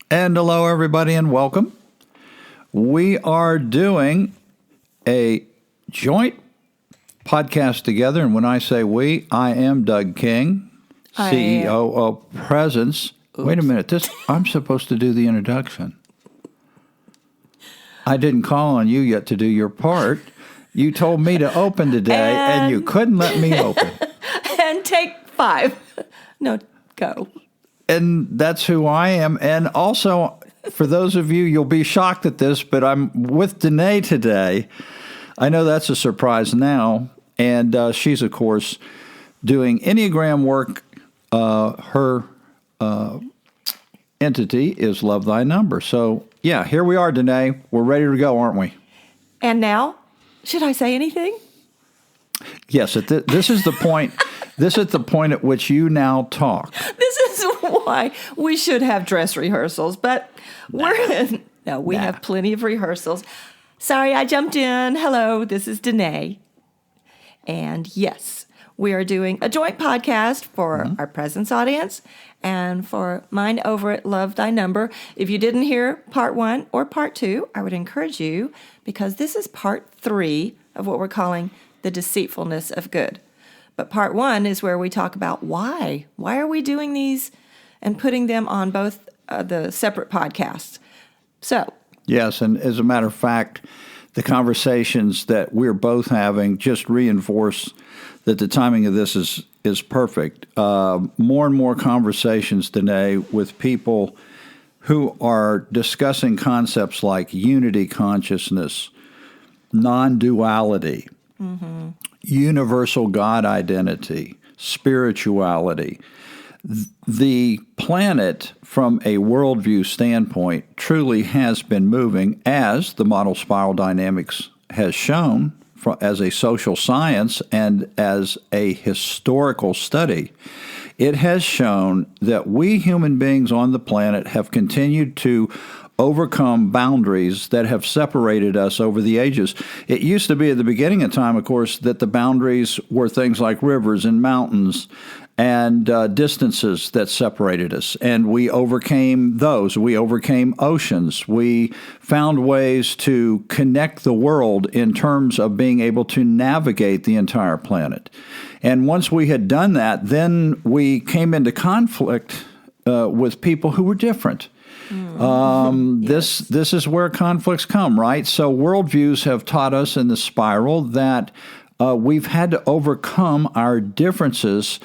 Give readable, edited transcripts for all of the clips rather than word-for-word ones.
And hello, everybody, and welcome. We are doing a joint podcast together. And when I say we, I am Doug King, CEO of Presence. Wait a minute. I'm supposed to do the introduction. I didn't call on you yet to do your part. You told me to open today, and you couldn't let me open. And take 5. No, go. And that's who I am. And also, for those of you, you'll be shocked at this, but I'm with Danae today. I know that's a surprise now. And she's, of course, doing Enneagram work. Her entity is Love Thy Number. So, yeah, here we are, Danae. We're ready to go, aren't we? And now, should I say anything? Yes, this is the point. This is the point at which you now talk. This is why we should have dress rehearsals, but we have plenty of rehearsals. Sorry, I jumped in. Hello, this is Danae. And yes, we are doing a joint podcast for our Presence audience and for mine over at Love Thy Number. If you didn't hear part 1 or part 2, I would encourage you, because this is part 3 of what we're calling the deceitfulness of good. But part 1 is where we talk about why. Why are we doing these and putting them on both the separate podcasts? So. Yes, and as a matter of fact, the conversations that we're both having just reinforce that the timing of this is perfect. More and more conversations today with people who are discussing concepts like unity consciousness, non-duality, universal God identity, spirituality. The planet, from a worldview standpoint, truly has been moving, as the model spiral dynamics has shown, as a social science and as a historical study. It has shown that we human beings on the planet have continued to overcome boundaries that have separated us over the ages. It used to be at the beginning of time, of course, that the boundaries were things like rivers and mountains and distances that separated us. And we overcame those. We overcame oceans. We found ways to connect the world in terms of being able to navigate the entire planet. And once we had done that, then we came into conflict with people who were different. Yes. This is where conflicts come, right? So worldviews have taught us in the spiral that we've had to overcome our differences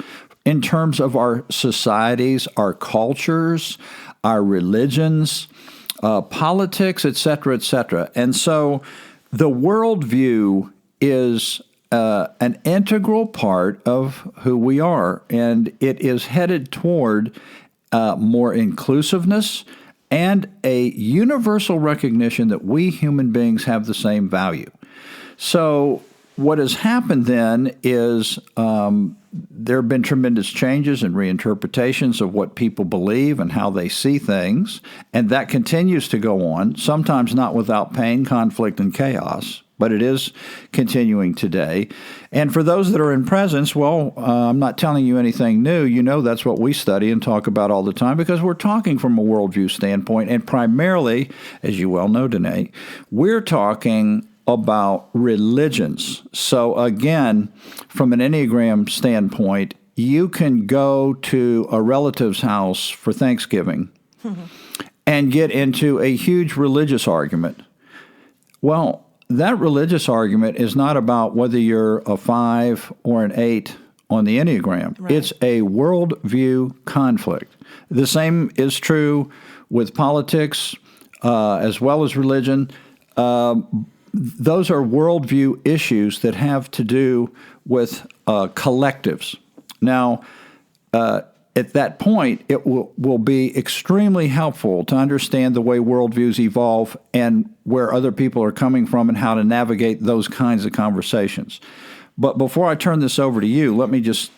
in terms of our societies, our cultures, our religions, politics, et cetera, et cetera. And so the worldview is an integral part of who we are, and it is headed toward more inclusiveness and a universal recognition that we human beings have the same value. So what has happened then is there have been tremendous changes and reinterpretations of what people believe and how they see things, and that continues to go on, sometimes not without pain, conflict, and chaos, but it is continuing today. And for those that are in presence, well, I'm not telling you anything new. You know that's what we study and talk about all the time, because we're talking from a worldview standpoint, and primarily, as you well know, Danae, we're talking about religions. So again, from an Enneagram standpoint, you can go to a relative's house for Thanksgiving and get into a huge religious argument. Well, that religious argument is not about whether you're a 5 or an 8 on the Enneagram. Right. It's a worldview conflict. The same is true with politics as well as religion. Those are worldview issues that have to do with collectives. Now, at that point, it will be extremely helpful to understand the way worldviews evolve and where other people are coming from and how to navigate those kinds of conversations. But before I turn this over to you, let me just,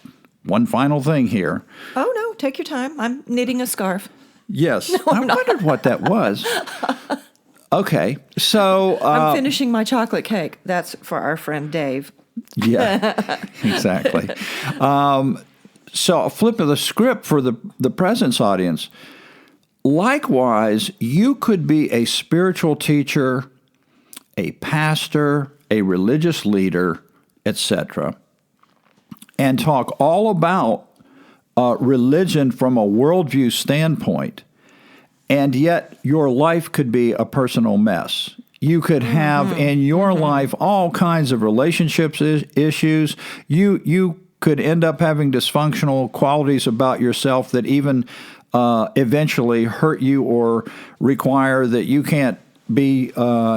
one final thing here. Oh, no, take your time. I'm knitting a scarf. Yes. No, I wondered what that was. Okay, so I'm finishing my chocolate cake. That's for our friend Dave. Yeah, exactly. So a flip of the script for the Presence audience. Likewise, you could be a spiritual teacher, a pastor, a religious leader, etc., and talk all about religion from a worldview standpoint, and yet your life could be a personal mess. You could have in your life all kinds of relationships issues. You could end up having dysfunctional qualities about yourself that even eventually hurt you or require that you can't be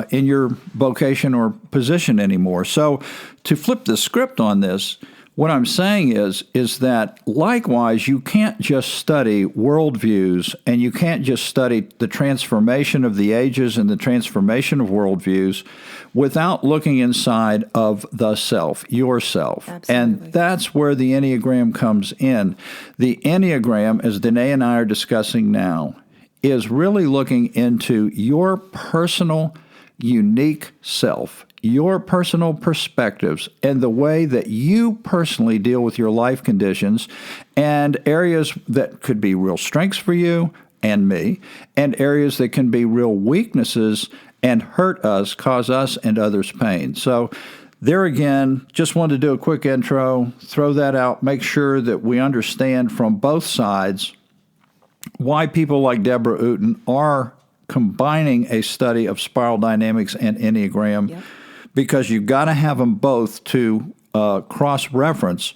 in your vocation or position anymore. So to flip the script on this, what I'm saying is that likewise, you can't just study worldviews and you can't just study the transformation of the ages and the transformation of worldviews without looking inside of the self, yourself. Absolutely. And that's where the Enneagram comes in. The Enneagram, as Danae and I are discussing now, is really looking into your personal, unique self, your personal perspectives, and the way that you personally deal with your life conditions and areas that could be real strengths for you and me, and areas that can be real weaknesses and hurt us, cause us and others pain. So there again, just wanted to do a quick intro, throw that out, make sure that we understand from both sides why people like Deborah Uten are combining a study of spiral dynamics and Enneagram. Yep. Because you've got to have them both to cross-reference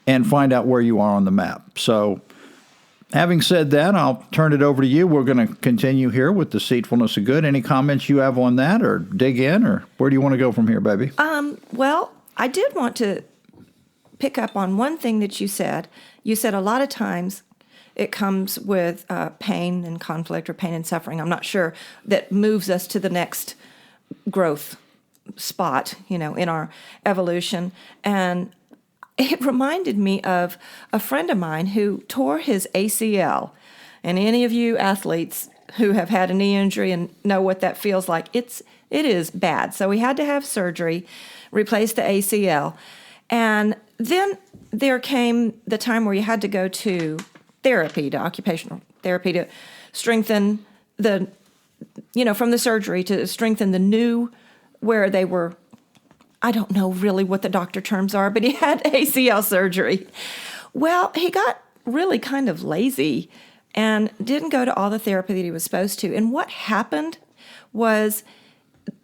and find out where you are on the map. So having said that, I'll turn it over to you. We're going to continue here with Deceitfulness of Good. Any comments you have on that, or dig in, or where do you want to go from here, baby? Well, I did want to pick up on one thing that you said. You said a lot of times it comes with pain and conflict or pain and suffering, I'm not sure, that moves us to the next growth spot, in our evolution. And it reminded me of a friend of mine who tore his ACL. And any of you athletes who have had a knee injury and know what that feels like, it is bad. So he had to have surgery, replace the ACL. And then there came the time where you had to go to therapy, to occupational therapy, to strengthen from the surgery to strengthen the new, where they were, I don't know really what the doctor terms are, but he had ACL surgery. Well, he got really kind of lazy and didn't go to all the therapy that he was supposed to. And what happened was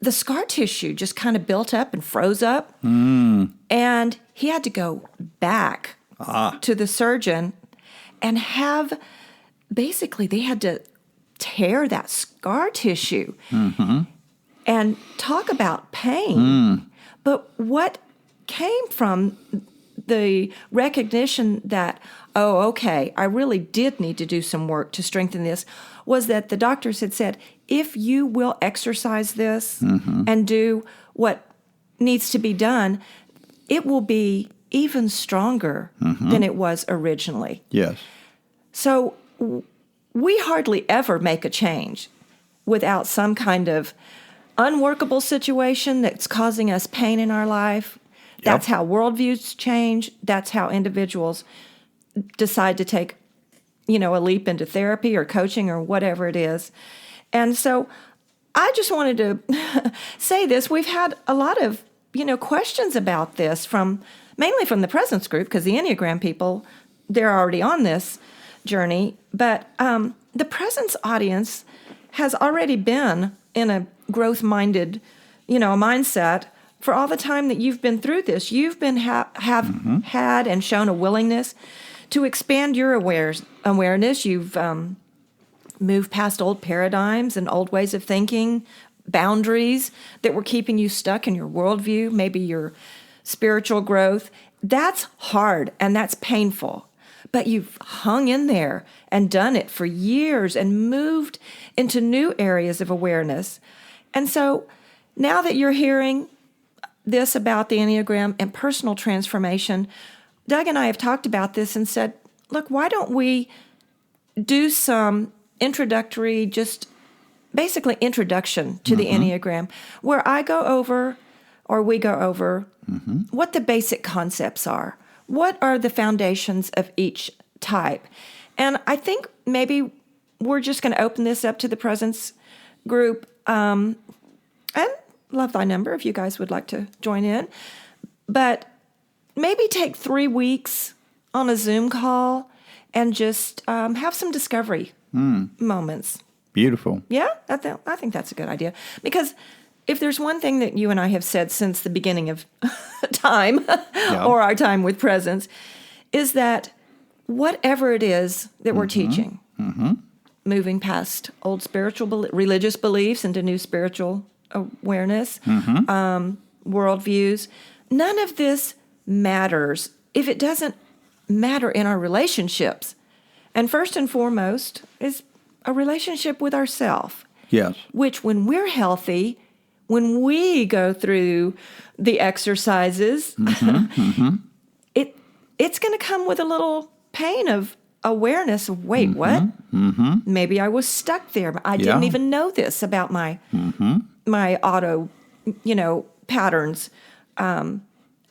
the scar tissue just kind of built up and froze up. And he had to go back to the surgeon and they had to tear that scar tissue. And talk about pain. But what came from the recognition that, I really did need to do some work to strengthen this, was that the doctors had said, if you will exercise this and do what needs to be done, it will be even stronger than it was originally. Yes. So we hardly ever make a change without some kind of unworkable situation that's causing us pain in our life. That's how worldviews change. That's how individuals decide to take, a leap into therapy or coaching or whatever it is. And so I just wanted to say this. We've had a lot of, questions about this mainly from the Presence group, because the Enneagram people, they're already on this journey. But the Presence audience has already been in a growth-minded, mindset for all the time that you've been through this. You've been have had and shown a willingness to expand your awareness. You've moved past old paradigms and old ways of thinking, boundaries that were keeping you stuck in your worldview, maybe your spiritual growth. That's hard and that's painful. But you've hung in there and done it for years and moved into new areas of awareness. And so now that you're hearing this about the Enneagram and personal transformation, Doug and I have talked about this and said, look, why don't we do some introductory, just basically introduction to the Enneagram, where we go over what the basic concepts are. What are the foundations of each type? And I think maybe we're just going to open this up to the presence group. And love thy number if you guys would like to join in. But maybe take 3 weeks on a Zoom call and just have some discovery moments. Beautiful. Yeah, I think that's a good idea. Because if there's one thing that you and I have said since the beginning of time, or our time with presence, is that whatever it is that we're teaching, moving past old religious beliefs into new spiritual awareness, worldviews, none of this matters if it doesn't matter in our relationships. And first and foremost is a relationship with ourselves. Yes. Which, when we're healthy, when we go through the exercises, it's going to come with a little pain of awareness of, wait, what? Maybe I was stuck there. I didn't even know this about my auto, patterns. And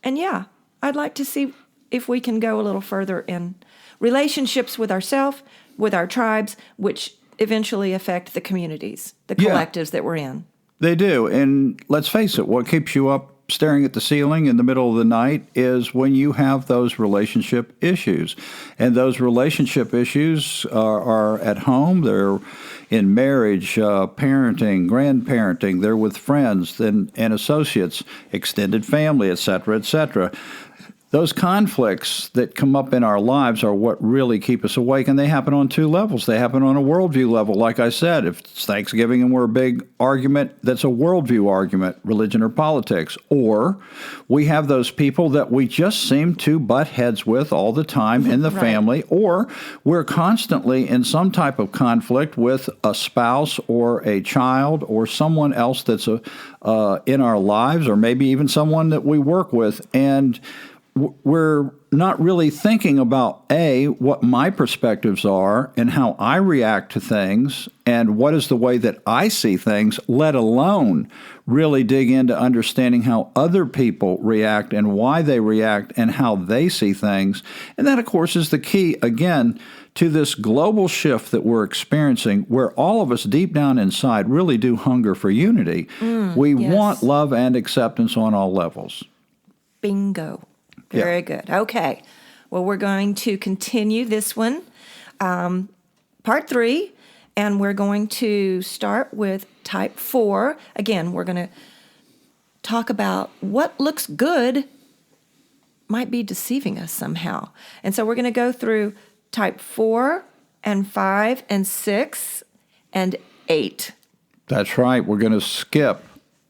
I'd like to see if we can go a little further in relationships with ourselves, with our tribes, which eventually affect the communities, the collectives that we're in. They do. And let's face it, what keeps you up staring at the ceiling in the middle of the night is when you have those relationship issues. And those relationship issues are at home, they're in marriage, parenting, grandparenting, they're with friends and associates, extended family, et cetera, et cetera. Those conflicts that come up in our lives are what really keep us awake, and they happen on 2 levels. They happen on a worldview level. Like I said, if it's Thanksgiving and we're a big argument, that's a worldview argument, religion or politics. Or we have those people that we just seem to butt heads with all the time in the family, or we're constantly in some type of conflict with a spouse or a child or someone else that's in our lives, or maybe even someone that we work with, and we're not really thinking about, what my perspectives are and how I react to things and what is the way that I see things, let alone really dig into understanding how other people react and why they react and how they see things. And that, of course, is the key, again, to this global shift that we're experiencing, where all of us deep down inside really do hunger for unity. We want love and acceptance on all levels. Bingo. Very good. Okay. Well, we're going to continue this one, part 3, and we're going to start with type 4. Again, we're going to talk about what looks good might be deceiving us somehow. And so we're going to go through type 4 and 5 and 6 and 8. That's right. We're going to skip.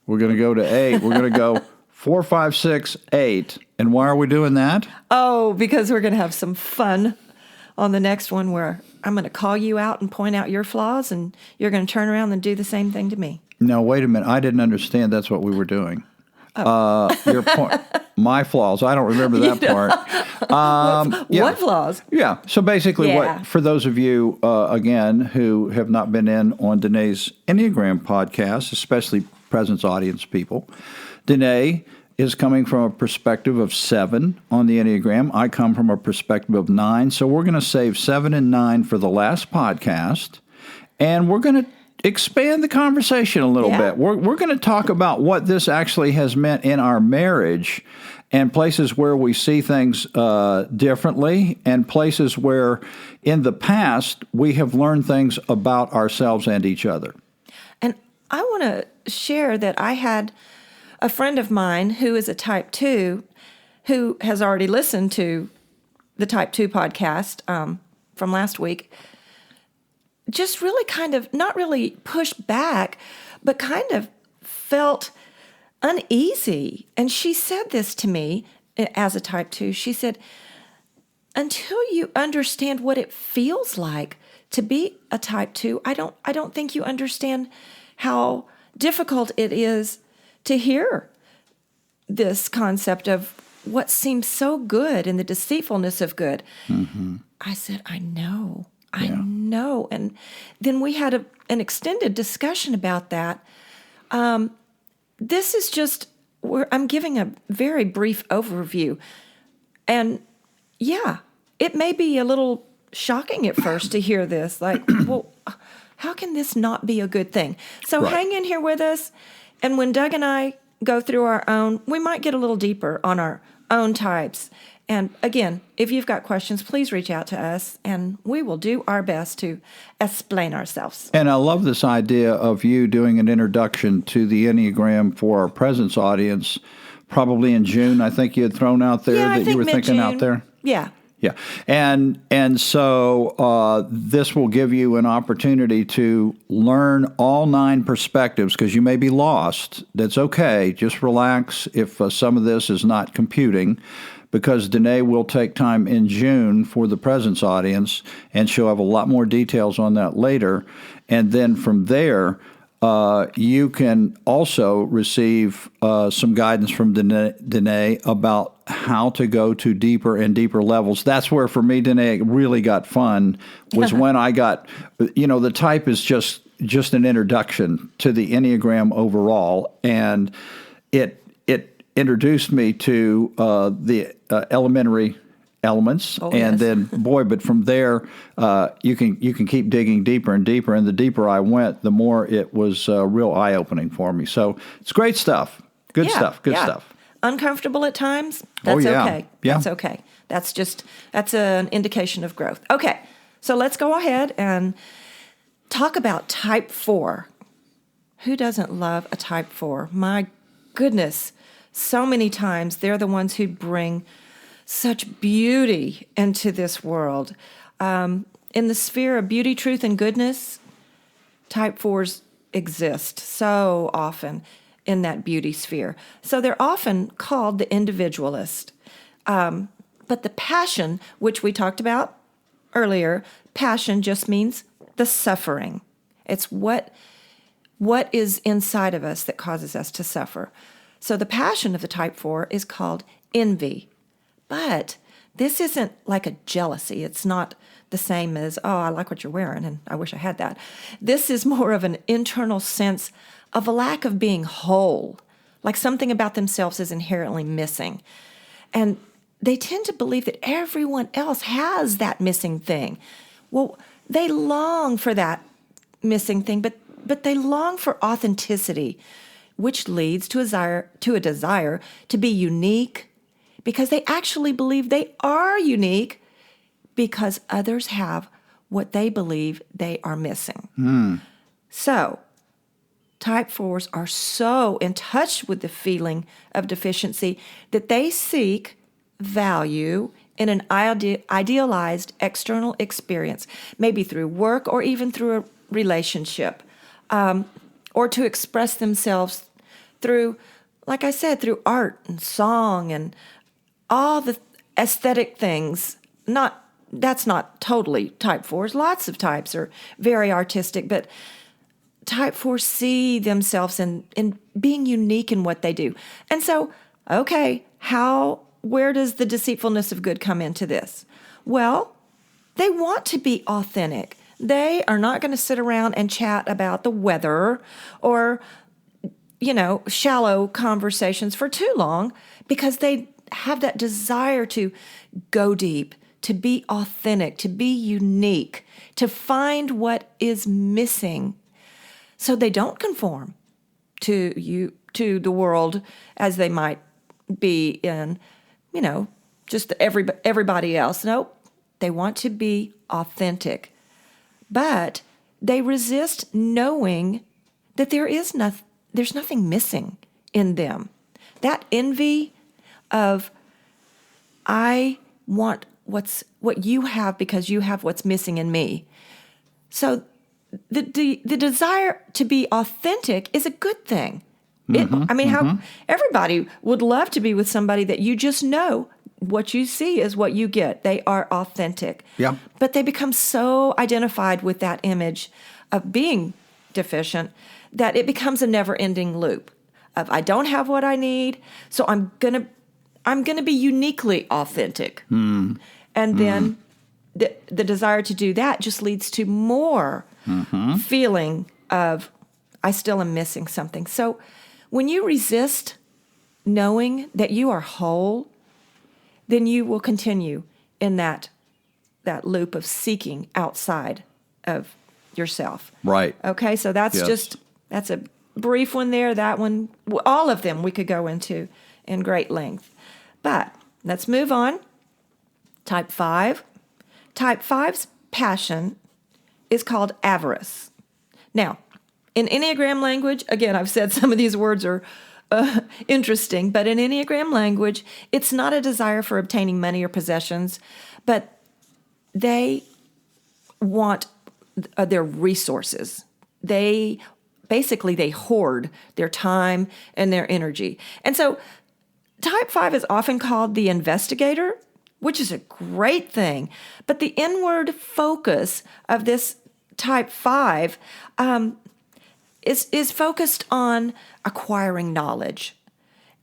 We're going to go to 8. We're going to go 4, 5, 6, 8. And why are we doing that? Oh, because we're going to have some fun on the next one where I'm going to call you out and point out your flaws, and you're going to turn around and do the same thing to me. No, wait a minute. I didn't understand that's what we were doing. Your point, my flaws. I don't remember that part. What flaws? Yeah. So basically, for those of you, again, who have not been in on Danae's Enneagram podcast, especially presence audience people, Danae is coming from a perspective of 7 on the Enneagram. I come from a perspective of 9. So we're going to save 7 and 9 for the last podcast, and we're going to expand the conversation a little bit. We're going to talk about what this actually has meant in our marriage, and places where we see things differently, and places where in the past we have learned things about ourselves and each other. And I want to share that I had a friend of mine who is a type 2 who has already listened to the type 2 podcast from last week, just really kind of not really pushed back, but kind of felt uneasy. And she said this to me as a type 2. She said, until you understand what it feels like to be a type 2, I don't think you understand how difficult it is to hear this concept of what seems so good and the deceitfulness of good. I said, I know. And then we had an extended discussion about that. This is just, I'm giving a very brief overview. And it may be a little shocking at first to hear this. Like, well, how can this not be a good thing? So Right. hang in here with us. And when Doug and I go through our own, we might get a little deeper on our own types. And again, if you've got questions, please reach out to us, and we will do our best to explain ourselves. And I love this idea of you doing an introduction to the Enneagram for our presence audience, probably in June. I think you had thrown out there that you were thinking out there. Yeah. Yeah, and so this will give you an opportunity to learn all 9 perspectives, because you may be lost. That's okay. Just relax if some of this is not computing, because Danae will take time in June for the presence audience, and she'll have a lot more details on that later. And then from there, you can also receive some guidance from Danae about how to go to deeper and deeper levels. That's where, for me, Danae, it really got fun, was when I got, the type is just an introduction to the Enneagram overall, and it introduced me to the elementary elements, and then but from there you can keep digging deeper and deeper, and the deeper I went, the more it was real eye-opening for me. So it's great stuff. Good stuff. Uncomfortable at times. That's okay. That's okay. That's an indication of growth. Okay, so let's go ahead and talk about type 4. Who doesn't love a type 4? My goodness, so many times they're the ones who bring such beauty into this world. In the sphere of beauty, truth, and goodness, type 4s exist so often in that beauty sphere. So they're often called the individualist. But the passion, which we talked about earlier, passion just means the suffering. It's what is inside of us that causes us to suffer. So the passion of the type 4 is called envy. But this isn't like a jealousy. It's not the same as, oh, I like what you're wearing and I wish I had that. This is more of an internal sense of a lack of being whole, like something about themselves is inherently missing. And they tend to believe that everyone else has that missing thing. Well, they long for that missing thing, but they long for authenticity, which leads to a desire to be unique, because they actually believe they are unique because others have what they believe they are missing. So, type 4s are so in touch with the feeling of deficiency that they seek value in an idealized external experience, maybe through work or even through a relationship, or to express themselves through, like I said, through art and song and all the aesthetic things. That's not totally type 4s. Lots of types are very artistic, but type 4s see themselves in being unique in what they do. And so, okay, where does the deceitfulness of good come into this? Well, they want to be authentic. They are not going to sit around and chat about the weather or, shallow conversations for too long, because they have that desire to go deep, to be authentic, to be unique, to find what is missing, so they don't conform to the world as they might be in, just everybody else. Nope, they want to be authentic, but they resist knowing that there's nothing missing in them. That envy of, I want what you have because you have what's missing in me. So the desire to be authentic is a good thing. How everybody would love to be with somebody that you just know what you see is what you get. They are authentic. Yeah. But they become so identified with that image of being deficient that it becomes a never-ending loop of, I don't have what I need, so I'm gonna be uniquely authentic. And then the desire to do that just leads to more feeling of, I still am missing something. So when you resist knowing that you are whole, then you will continue in that loop of seeking outside of yourself. Right. Okay, so that's Yes. that's a brief one there. That one, all of them we could go into in great length. But let's move on. Type 5. Type 5's passion is called avarice. Now, in Enneagram language, again, I've said some of these words are interesting, but in Enneagram language, it's not a desire for obtaining money or possessions, but they want their resources. They hoard their time and their energy. And so type 5 is often called the investigator, which is a great thing. But the inward focus of this type 5 is focused on acquiring knowledge.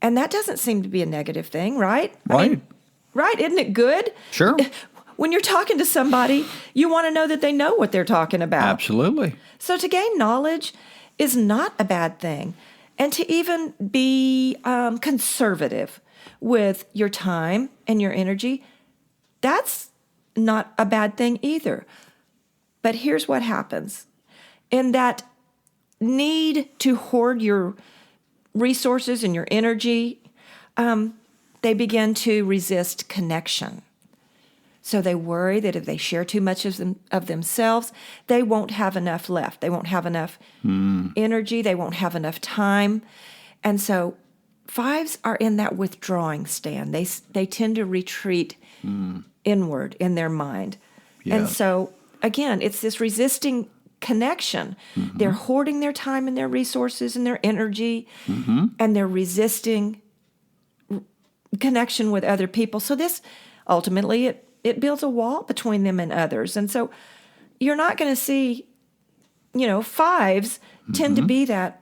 And that doesn't seem to be a negative thing, right? Right. Right? Isn't it good? Sure. When you're talking to somebody, you want to know that they know what they're talking about. Absolutely. So to gain knowledge is not a bad thing. And to even be conservative with your time and your energy, that's not a bad thing either. But here's what happens. In that need to hoard your resources and your energy, they begin to resist connection. So they worry that if they share too much of themselves, they won't have enough left. They won't have enough energy. They won't have enough time. And so 5s are in that withdrawing stand. They tend to retreat inward in their mind. Yes. And so, again, it's this resisting connection. Mm-hmm. They're hoarding their time and their resources and their energy, and they're resisting connection with other people. So this, ultimately, it builds a wall between them and others. And so you're not going to see, 5s tend to be that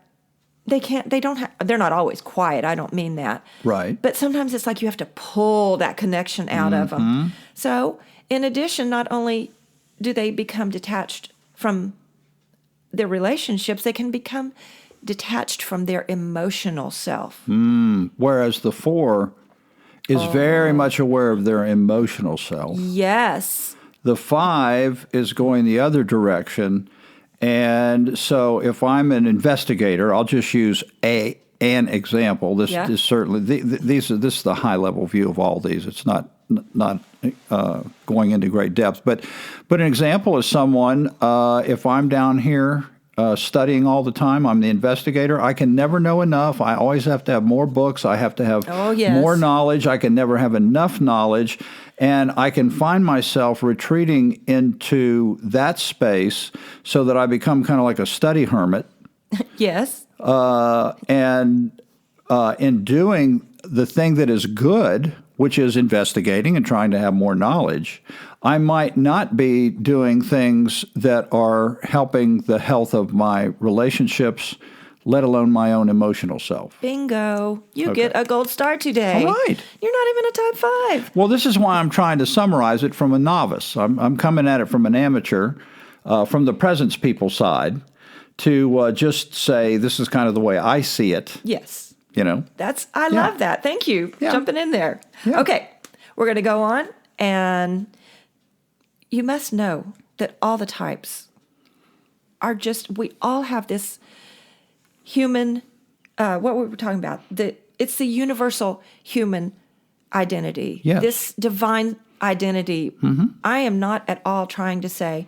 they're not always quiet. I don't mean that. Right. But sometimes it's like you have to pull that connection out of them. So in addition, not only do they become detached from their relationships, they can become detached from their emotional self. Whereas the 4 is very much aware of their emotional self. Yes. The 5 is going the other direction. And so if I'm an investigator, I'll just use an example. This is certainly, this is the high-level view of all these. It's not going into great depth. But an example is someone, if I'm down here studying all the time, I'm the investigator, I can never know enough. I always have to have more books. I have to have more knowledge. I can never have enough knowledge. And I can find myself retreating into that space so that I become kind of like a study hermit. Yes. And in doing the thing that is good, which is investigating and trying to have more knowledge, I might not be doing things that are helping the health of my relationships, let alone my own emotional self. Bingo. You get a gold star today. All right. You're not even a type 5. Well, this is why I'm trying to summarize it from a novice. I'm coming at it from an amateur, from the presence people side, to just say this is kind of the way I see it. Yes. I love that. Thank you for jumping in there. Yeah. Okay. We're going to go on, and you must know that all the types are we all have this human, what we were talking about, it's the universal human identity, this divine identity. I am not at all trying to say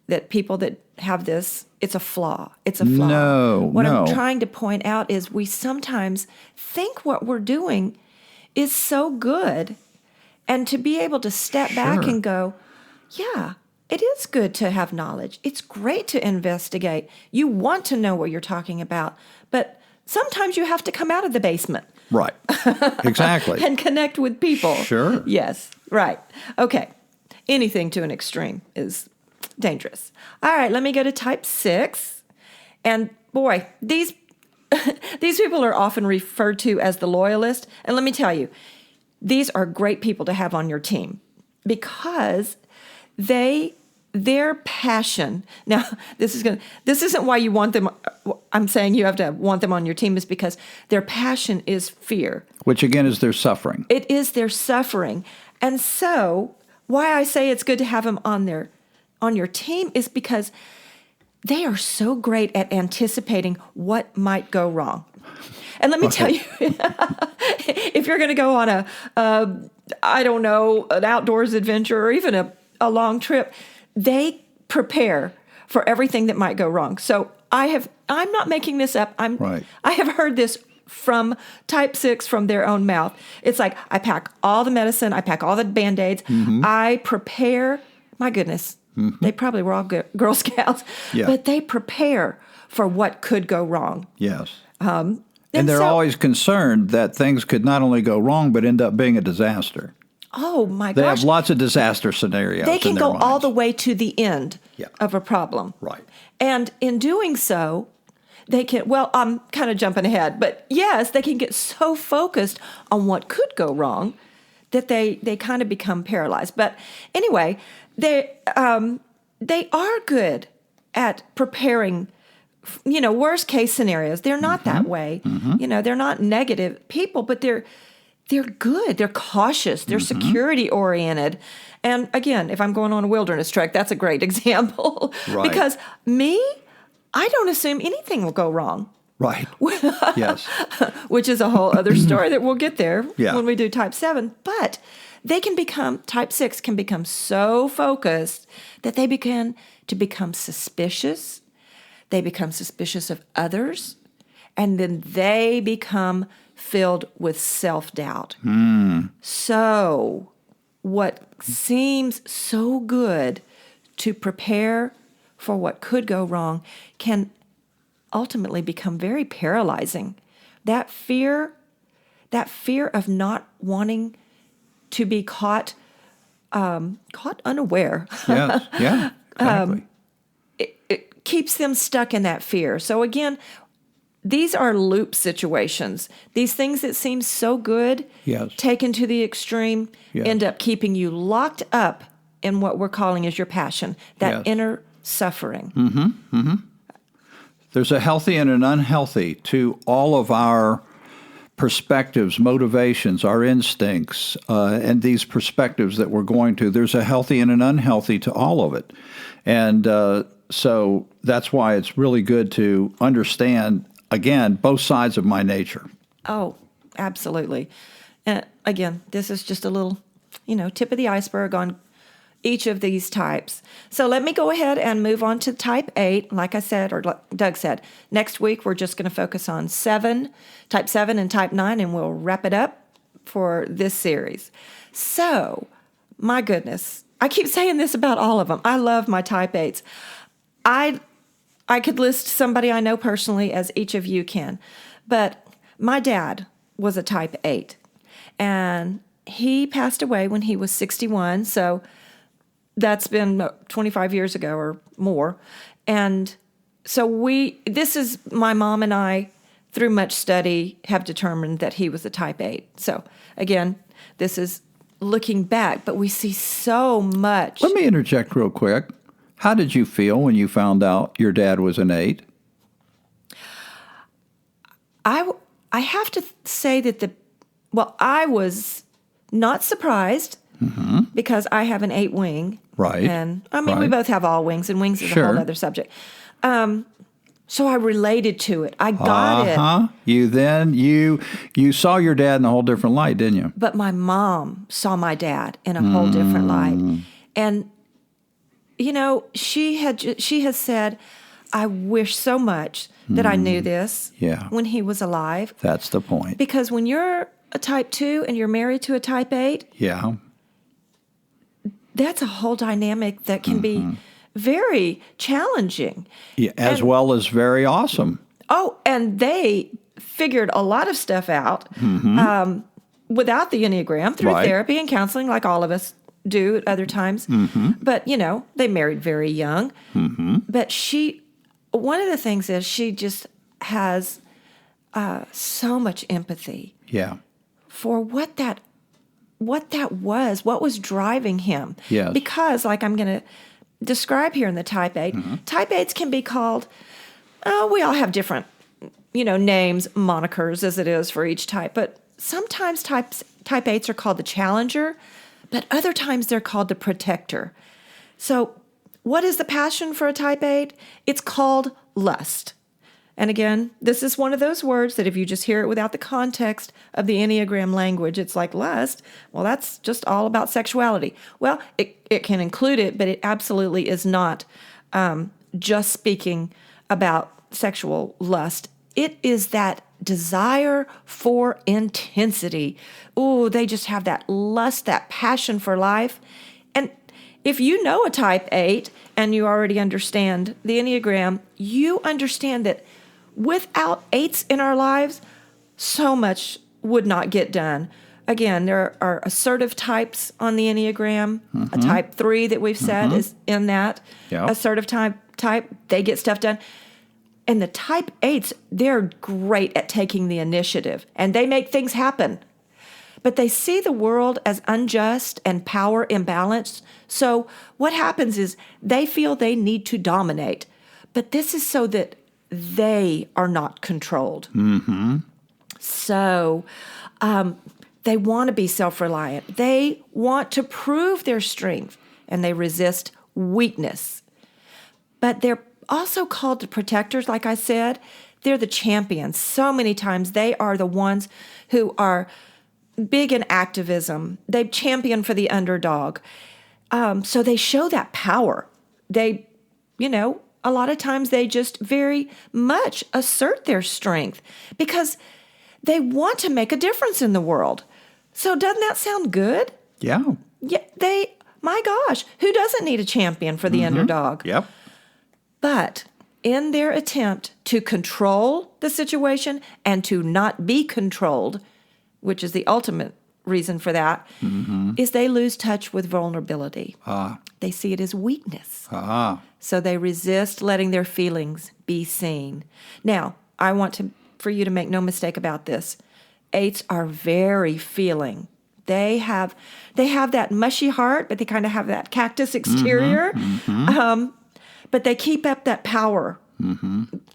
that people that have this, it's a flaw. It's a flaw. No. What I'm trying to point out is we sometimes think what we're doing is so good, and to be able to step back and go, yeah, it is good to have knowledge. It's great to investigate. You want to know what you're talking about, but sometimes you have to come out of the basement. Right. Exactly. And connect with people. Sure. Yes. Right. Okay. Anything to an extreme is dangerous. All right, let me go to type 6. And boy, these people are often referred to as the Loyalist. And let me tell you, these are great people to have on your team because their passion. Now, this isn't why you want them. I'm saying you have to want them on your team is because their passion is fear. Which again is their suffering. It is their suffering. And so why I say it's good to have them on their on your team is because they are so great at anticipating what might go wrong. And let me tell you, if you're going to go on an outdoors adventure or even a long trip, they prepare for everything that might go wrong. So I'm not making this up. I have heard this from type 6 from their own mouth. It's like, I pack all the medicine, I pack all the Band-Aids, I prepare, my goodness, they probably were all Girl Scouts, but they prepare for what could go wrong. Yes. And they're always concerned that things could not only go wrong, but end up being a disaster. Oh, my gosh. They have lots of disaster scenarios. They can in their go minds. all the way to the end of a problem. Right. And in doing so, they can, well, I'm kind of jumping ahead, but yes, they can get so focused on what could go wrong that they kind of become paralyzed. But anyway, they are good at preparing, worst case scenarios. They're not that way. They're not negative people, but they're good. They're cautious. They're security oriented. And again, if I'm going on a wilderness trek, that's a great example. Right. Because I don't assume anything will go wrong. Right. Yes. Which is a whole other story that we'll get there Yeah. when we do type 7. But type 6 can become so focused that they begin to become suspicious. They become suspicious of others. And then they become filled with self-doubt. So what seems so good to prepare for what could go wrong can ultimately become very paralyzing. That fear of not wanting to be caught unaware. Yes. Yeah. Exactly. It keeps them stuck in that fear. So again, these are loop situations. These things that seem so good, taken to the extreme, end up keeping you locked up in what we're calling as your passion, that inner suffering. There's a healthy and an unhealthy to all of our perspectives, motivations, our instincts, and these perspectives that we're going to. There's a healthy and an unhealthy to all of it. And so that's why it's really good to understand, again, both sides of my nature. Oh, absolutely. And again, this is just a little, tip of the iceberg on each of these types. So let me go ahead and move on to type 8. Like I said, or like Doug said, next week we're just going to focus on type 7 and type 9, and we'll wrap it up for this series. So, my goodness, I keep saying this about all of them. I love my type 8s. I could list somebody I know personally, as each of you can, but my dad was a type 8, and he passed away when he was 61, so that's been 25 years ago or more. And so this is my mom and I, through much study, have determined that he was a type 8. So again, this is looking back, but we see so much. Let me interject real quick. How did you feel when you found out your dad was an 8? I have to say that I was not surprised because I have an 8 wing. Right. And we both have all wings, and wings is a whole other subject. So I related to it. I got it. You saw your dad in a whole different light, didn't you? But my mom saw my dad in a whole different light. And, she has said, I wish so much that I knew this when he was alive. That's the point. Because when you're a type 2 and you're married to a type 8, that's a whole dynamic that can be very challenging. Yeah, as well as very awesome. Oh, and they figured a lot of stuff out without the Enneagram, through therapy and counseling, like all of us do at other times. But, they married very young. But one of the things is she just has so much empathy for what that was, what was driving him. Yes. Because, like I'm going to describe here in the type 8, type 8s can be called, we all have different, names, monikers as it is for each type, but sometimes type 8s are called the challenger, but other times they're called the protector. So what is the passion for a type 8? It's called lust. And again, this is one of those words that if you just hear it without the context of the Enneagram language, it's like lust. Well, that's just all about sexuality. Well, it can include it, but it absolutely is not just speaking about sexual lust. It is that desire for intensity. Ooh, they just have that lust, that passion for life. And if you know a type 8 and you already understand the Enneagram, you understand that without 8s in our lives, so much would not get done. Again, there are assertive types on the Enneagram. A type 3 that we've said is in that. Yep. Assertive type, they get stuff done. And the type 8s, they're great at taking the initiative, and they make things happen. But they see the world as unjust and power imbalanced. So what happens is they feel they need to dominate. But this is so that they are not controlled. So they want to be self-reliant. They want to prove their strength, and they resist weakness. But they're also called the protectors, like I said. They're the champions. So many times they are the ones who are big in activism. They champion for the underdog. So they show that power. They, a lot of times they just very much assert their strength because they want to make a difference in the world. So doesn't that sound good? Yeah. Yeah, my gosh, who doesn't need a champion for the underdog? Yep. But in their attempt to control the situation and to not be controlled, which is the ultimate reason for that, is they lose touch with vulnerability. They see it as weakness. So they resist letting their feelings be seen. Now, I want for you to make no mistake about this. 8s are very feeling. They have that mushy heart, but they kind of have that cactus exterior. But they keep up that power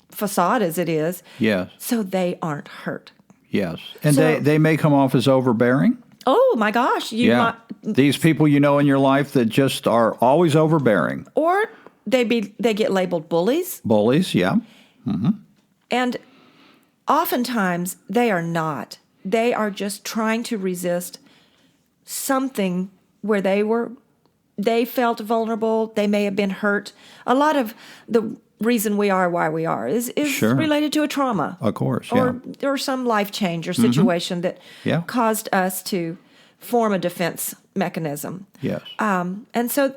facade as it is. Yes. So they aren't hurt. Yes. And they may come off as overbearing. Oh, my gosh. These people in your life that just are always overbearing. Or they get labeled bullies. Bullies, yeah. And oftentimes they are not. They are just trying to resist something where they felt vulnerable. They may have been hurt. A lot of the reason we are why we are is Sure. related to a trauma. Of course, yeah. Or some life change or situation that caused us to form a defense mechanism. Yes. And so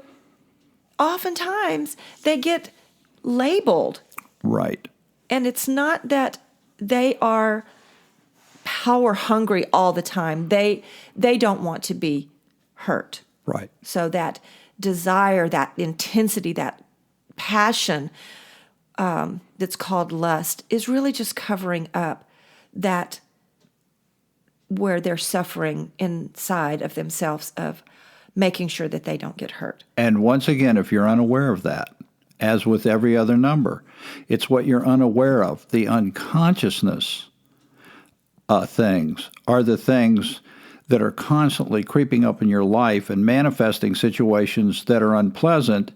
oftentimes they get labeled. Right. And it's not that they are power hungry all the time. They don't want to be hurt. Right. So that desire, that intensity, that passion that's called lust is really just covering up that where they're suffering inside of themselves of making sure that they don't get hurt. And once again, if you're unaware of that, as with every other number, it's what you're unaware of. The unconsciousness things are the things that are constantly creeping up in your life and manifesting situations that are unpleasant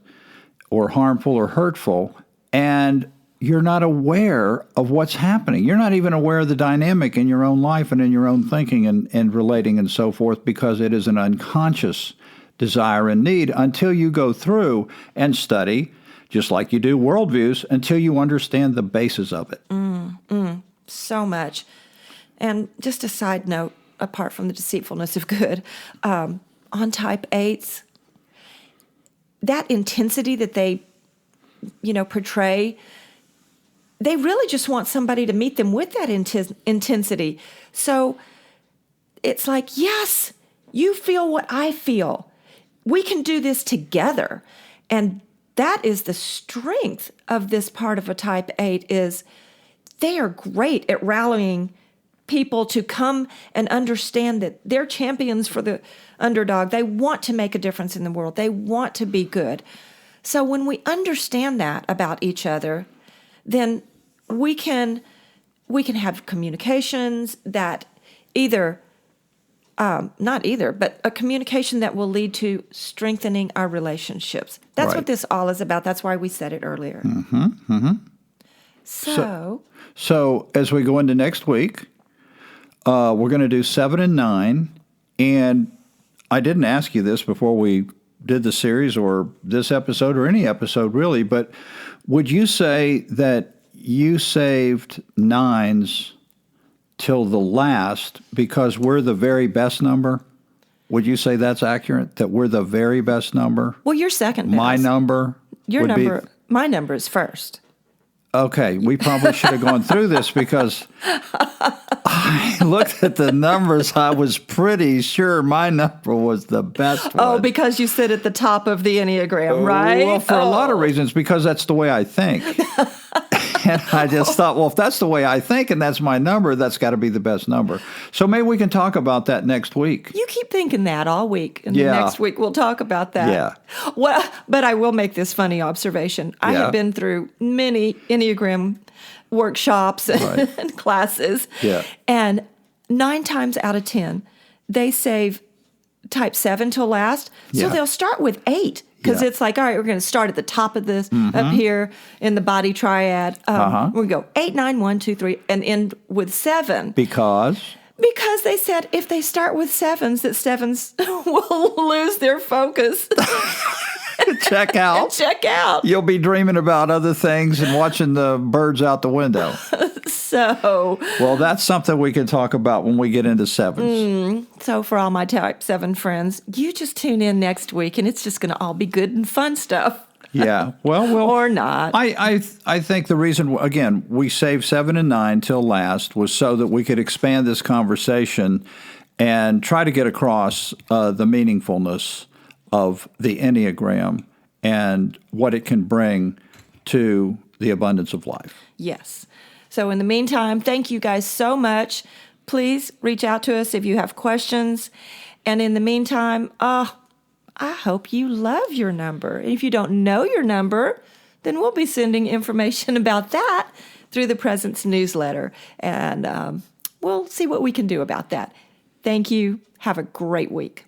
or harmful or hurtful, and you're not aware of what's happening. You're not even aware of the dynamic in your own life and in your own thinking and relating and so forth, because it is an unconscious desire and need until you go through and study, just like you do worldviews, until you understand the basis of it. So much. And just a side note, apart from the deceitfulness of good, on type 8s, that intensity that they, portray, they really just want somebody to meet them with that intensity. So it's like, yes, you feel what I feel. We can do this together. And that is the strength of this part of a type 8 is they are great at rallying people to come and understand that they're champions for the underdog. They want to make a difference in the world. They want to be good. So when we understand that about each other, then we can have communications that either not either, but a communication that will lead to strengthening our relationships. That's Right. what this all is about. That's why we said it earlier. So as we go into next week, we're going to do 7 and 9. And I didn't ask you this before we did the series or this episode or any episode really, but would you say that you saved 9s till the last because we're the very best number? Would you say that's accurate, that we're the very best number? Well, you're second best. My number would be... My number is first. Okay, we probably should have gone through this because I looked at the numbers. I was pretty sure my number was the best one. Oh, because you sit at the top of the Enneagram, right? Well, for a lot of reasons, because that's the way I think. And I just thought, well, if that's the way I think and that's my number, that's got to be the best number. So maybe we can talk about that next week. You keep thinking that all week, and the next week we'll talk about that. Yeah. Well, but I will make this funny observation. I have been through many Enneagram workshops and classes, and 9 times out of 10, they save type 7 till last. So they'll start with 8. Because it's like, all right, we're going to start at the top of this, up here in the body triad. We're going to go 8, 9, 1, 2, 3, and end with 7. Because they said if they start with 7s, that 7s will lose their focus. check out. Check out. You'll be dreaming about other things and watching the birds out the window. Well, that's something we can talk about when we get into 7s. So for all my type 7 friends, you just tune in next week, and it's just going to all be good and fun stuff. Yeah. Well, or not. I think the reason, again, we saved 7 and 9 till last was so that we could expand this conversation and try to get across the meaningfulness of the Enneagram and what it can bring to the abundance of life. Yes. So in the meantime, thank you guys so much. Please reach out to us if you have questions. And in the meantime, I hope you love your number. And if you don't know your number, then we'll be sending information about that through the Presence newsletter. And we'll see what we can do about that. Thank you. Have a great week.